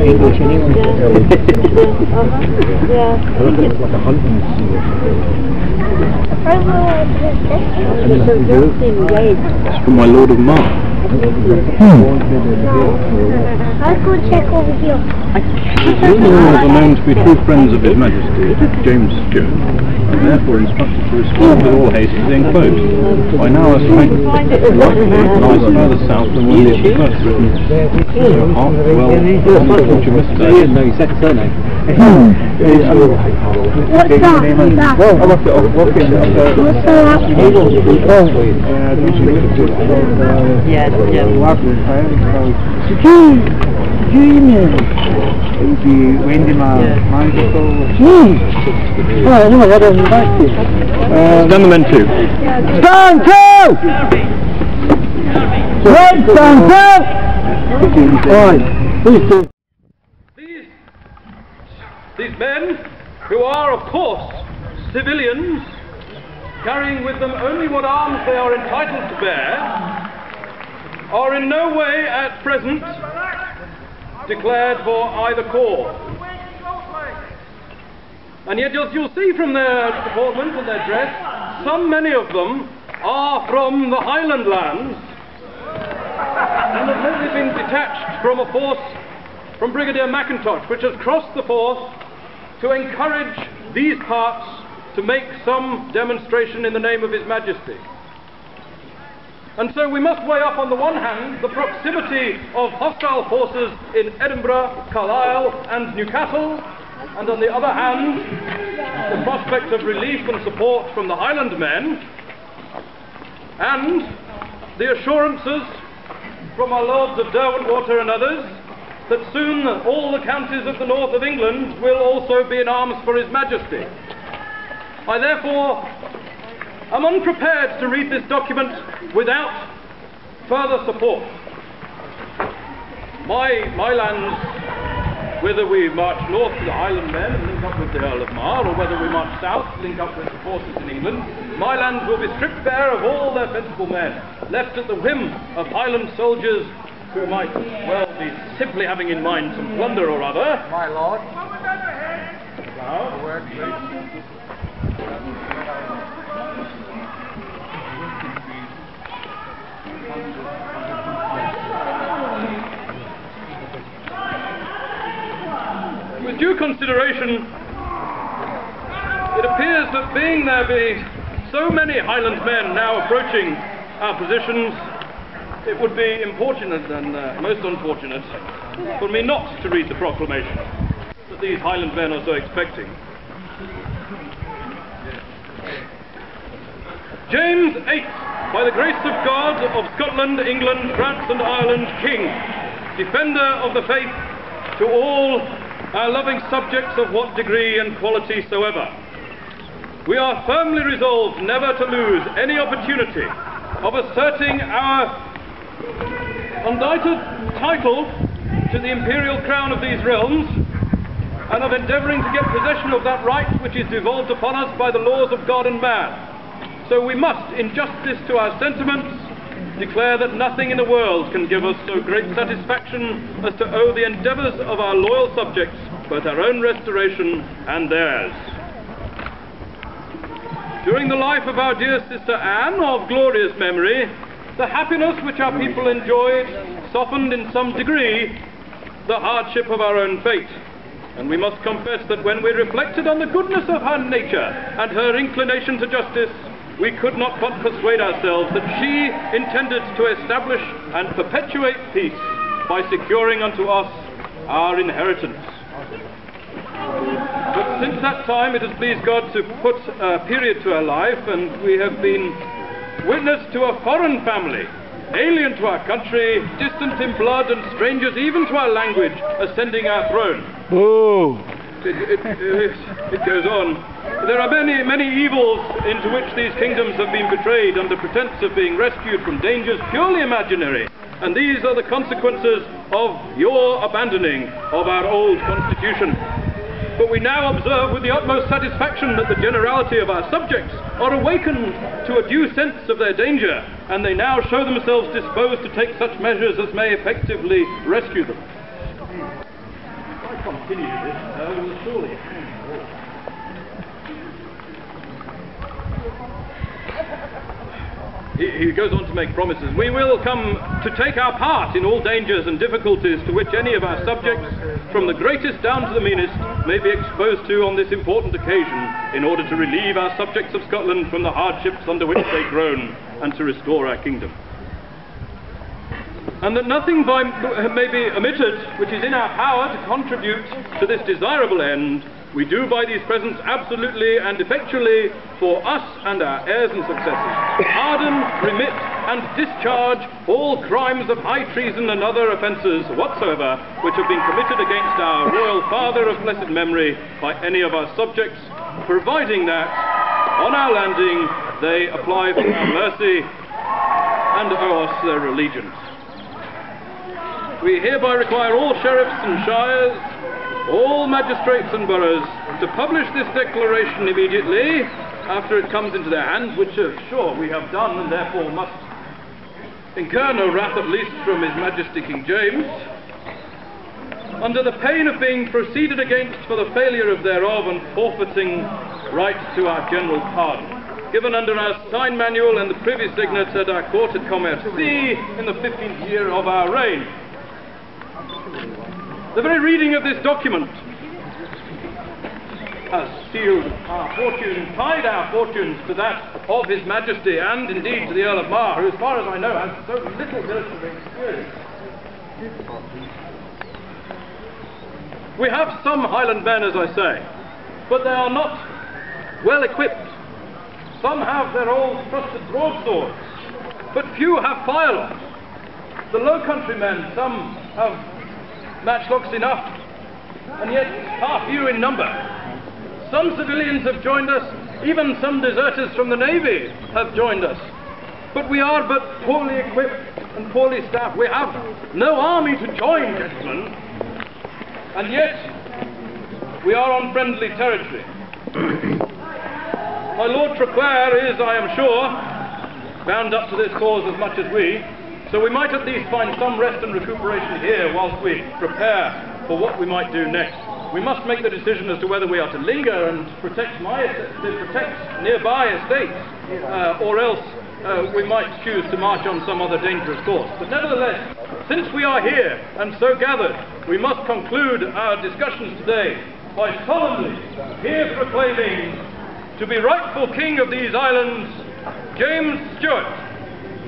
English and English. It's like a hunting scene. It's from my Lord of Mar. I'll go check over here. All the Lords are known to be true friends of His Majesty, James Stewart, and therefore instructed to respond with all haste to the enclosed. By now our strength lies further south than when it was first written. So well, what you missed there. No, you said surname. What's that? Well, I left it off walking. What's that? Stand the men two. Stand two! Red, stand two! Alright, please do. These men, who are of course civilians, carrying with them only what arms they are entitled to bear, are in no way at present declared for either cause. And yet you'll see from their deportment and their dress, many of them are from the Highland lands and have lately been detached from a force from Brigadier Mackintosh, which has crossed the force to encourage these parts to make some demonstration in the name of His Majesty. And so we must weigh up on the one hand the proximity of hostile forces in Edinburgh, Carlisle and Newcastle, and on the other hand the prospect of relief and support from the Highland men, and the assurances from our Lords of Derwentwater and others that soon all the counties of the north of England will also be in arms for His Majesty. I therefore am unprepared to read this document without further support. My lands, whether we march north to the Highland men and link up with the Earl of Mar, or whether we march south, link up with the forces in England, my lands will be stripped bare of all their principal men, left at the whim of Highland soldiers who might well be simply having in mind some plunder or other. My lord. Now, The word, please. with due consideration, it appears that being there be so many Highland men now approaching our positions, it would be importunate and most unfortunate for me not to read the proclamation that these Highland men are so expecting. James VIII, by the grace of God, of Scotland, England, France and Ireland, King, Defender of the Faith, to all our loving subjects of what degree and quality soever. We are firmly resolved never to lose any opportunity of asserting our undoubted title to the imperial crown of these realms, and of endeavouring to get possession of that right which is devolved upon us by the laws of God and man. So we must, in justice to our sentiments, declare that nothing in the world can give us so great satisfaction as to owe the endeavours of our loyal subjects both our own restoration and theirs. During the life of our dear sister Anne, of glorious memory, the happiness which our people enjoyed softened in some degree the hardship of our own fate. And we must confess that when we reflected on the goodness of her nature and her inclination to justice, we could not but persuade ourselves that she intended to establish and perpetuate peace by securing unto us our inheritance. But since that time it has pleased God to put a period to our life, and we have been witness to a foreign family, alien to our country, distant in blood and strangers even to our language, ascending our throne. Oh! It goes on. There are many evils into which these kingdoms have been betrayed under pretence of being rescued from dangers purely imaginary, and these are the consequences of your abandoning of our old constitution. But we now observe with the utmost satisfaction that the generality of our subjects are awakened to a due sense of their danger, and they now show themselves disposed to take such measures as may effectively rescue them. If I continue this, we'll surely... He goes on to make promises. We will come to take our part in all dangers and difficulties to which any of our subjects, from the greatest down to the meanest, may be exposed to on this important occasion, in order to relieve our subjects of Scotland from the hardships under which they groan, and to restore our kingdom. And that nothing may be omitted which is in our power to contribute to this desirable end, we do by these presents absolutely and effectually for us and our heirs and successors, pardon, remit and discharge all crimes of high treason and other offences whatsoever which have been committed against our royal father of blessed memory by any of our subjects, providing that on our landing they apply for our mercy and owe us their allegiance. We hereby require all sheriffs and shires, all magistrates and boroughs, to publish this declaration immediately after it comes into their hands, which sure we have done, and therefore must incur no wrath, at least from His Majesty King James, under the pain of being proceeded against for the failure of thereof and forfeiting right to our general pardon, given under our sign manual and the privy signet at our court at Commercy in the 15th year of our reign. The very reading of this document has sealed our fortunes, tied our fortunes to that of His Majesty, and indeed to the Earl of Mar, who, as far as I know, has so little military experience. We have some Highland men, as I say, but they are not well equipped. Some have their old trusted broadswords, but few have firelocks. The Low Country men, some have matchlocks enough, and yet far few in number. Some civilians have joined us, even some deserters from the Navy have joined us. But we are but poorly equipped and poorly staffed. We have no army to join, gentlemen, and yet we are on friendly territory. My Lord Traquair is, I am sure, bound up to this cause as much as we, so we might at least find some rest and recuperation here whilst we prepare for what we might do next. We must make the decision as to whether we are to linger and protect nearby estates, or else we might choose to march on some other dangerous course. But nevertheless, since we are here and so gathered, we must conclude our discussions today by solemnly here proclaiming to be rightful king of these islands, James Stuart,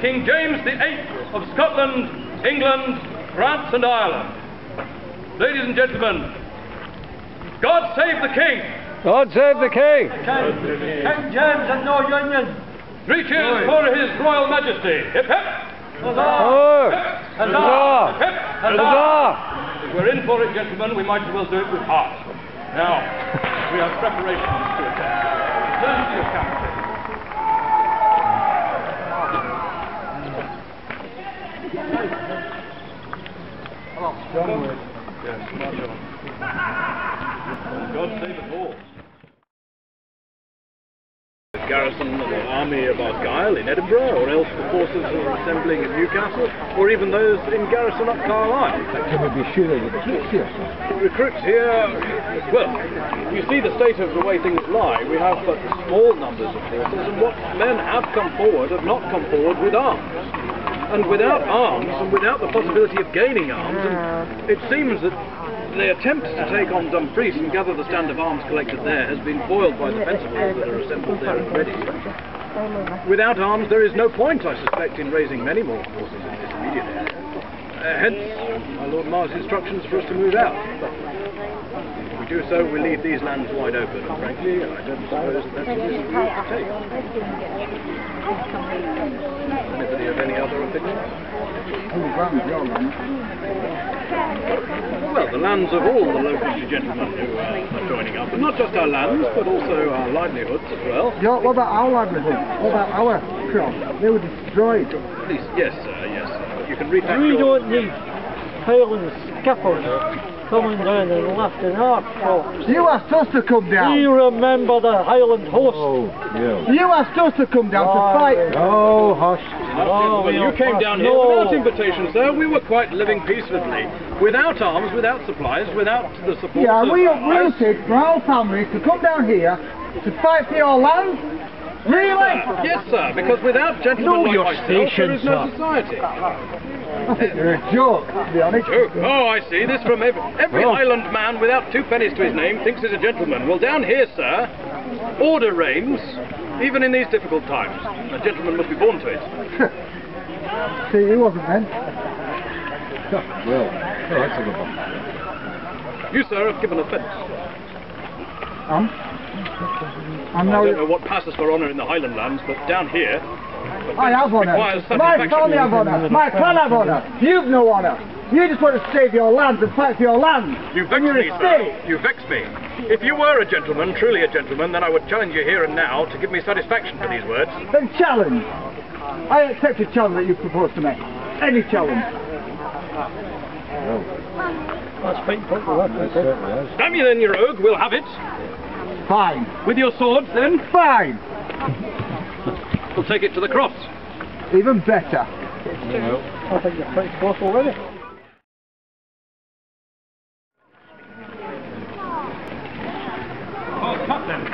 King James VIII of Scotland, England, France and Ireland. Ladies and gentlemen, God save the King! God save the King! King James and no union! 3 cheers for His Royal Majesty! Hip hip! Huzzah! Huzzah! Hip hip! Huzzah! If we're in for it, gentlemen, we might as well do it with heart. Now, we have preparations to attend. Turn to your captain. Yes, march on. God save us all. The garrison of the army of Argyll in Edinburgh, or else the forces who are assembling at Newcastle, or even those in garrison at Carlisle. Can we be sure of recruits here? Recruits here, well, you see the state of the way things lie. We have but small numbers of forces, and what men have come forward have not come forward with arms. And without arms, and without the possibility of gaining arms, and it seems that the attempt to take on Dumfries and gather the stand of arms collected there has been foiled by the fencibles that are assembled there and ready. Without arms, there is no point, I suspect, in raising many more forces in this immediate area. Hence, my Lord Mar's instructions for us to move out. But if we do so, we leave these lands wide open, and frankly, I don't suppose that's a risk we ought to take. Anybody of any other opinion? Well, the lands of all the low country gentlemen who are joining up, and not just our lands, but also our livelihoods as well. Yeah, what about our livelihood? What about our crops? They were destroyed. Yes, sir, yes. But you can repack We your... don't need Highland scaffolding coming down and lifting our props. You asked us to come Do down. you remember the Highland host? Oh, yeah. You asked us to come down to fight. Oh, hush. Well, you came down here without invitation, sir. We were quite living peacefully, without arms, without supplies, without the support. Yeah, of- we uprooted for our family to come down here to fight for your land. Really? Yes, sir, because without gentlemen Know like your myself, station, there is no sir. society. I think you're a joke, to be honest. Oh, I see. This from every Highland man without 2 pennies to his name thinks he's a gentleman. Well, down here, sir, order reigns, even in these difficult times. A gentleman must be born to it. See, he wasn't then. Well, that's a good one. You, sir, have given offence. I'm I no... don't know what passes for honour in the Highland lands, but down here, I have honour. requires My satisfaction. family have honour. My clan have honour. You've no honour. You just want to save your land and fight for your land. You vex You're me, a sir. state. You vex me. If you were a gentleman, truly a gentleman, then I would challenge you here and now to give me satisfaction for these words. Then challenge. I accept a challenge that you propose to me. Any challenge. That's fine, put the work That certainly is. Damn you then, you rogue, we'll have it. Fine. With your swords, then, Fine. we'll take it to the cross. Even better. I think you're pretty close already.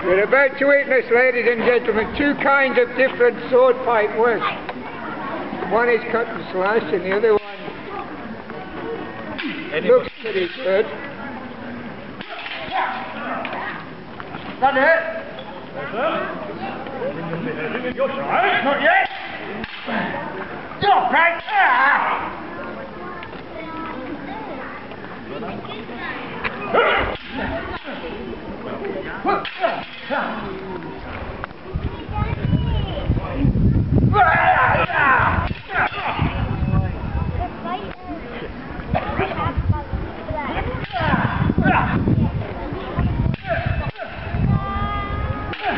We're about to witness, ladies and gentlemen, 2 kinds of different sword fight work. One is cut and slash and the other one looks pretty good. That it? Not yet. Stop, right?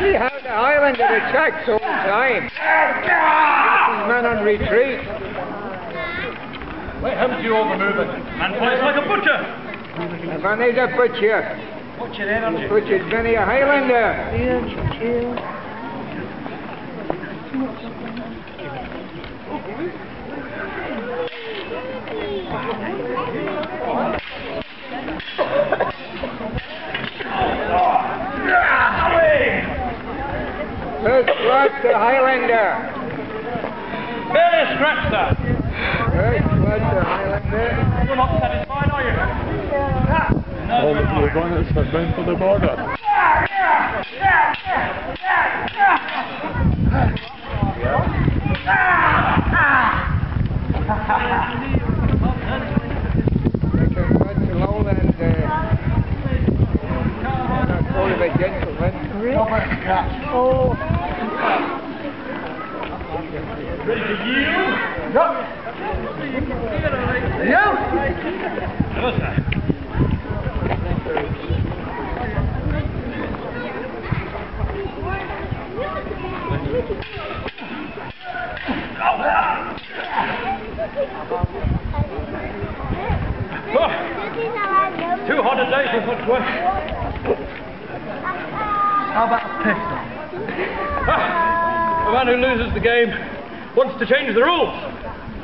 See how the Highlander attacks all the time. These men on retreat. Where haven't you all the movement? Man fights like a butcher. The man is a butcher. Butcher energy. Butcher's many a Highlander. First blood to Highlander. Barely scratched that. First blood to Highlander. You're not satisfied, are you? Oh, we're going for the border. Second blood to Lowland. Not call him a gentleman. Oh, Ready to yield? Hello, sir. Oh, too hot a day for such work. How about a pistol? A man who loses the game wants to change the rules.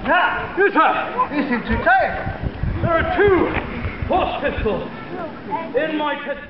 Yeah. Yes, sir. You seem too tired. There are 2 horse pistols in my pistol.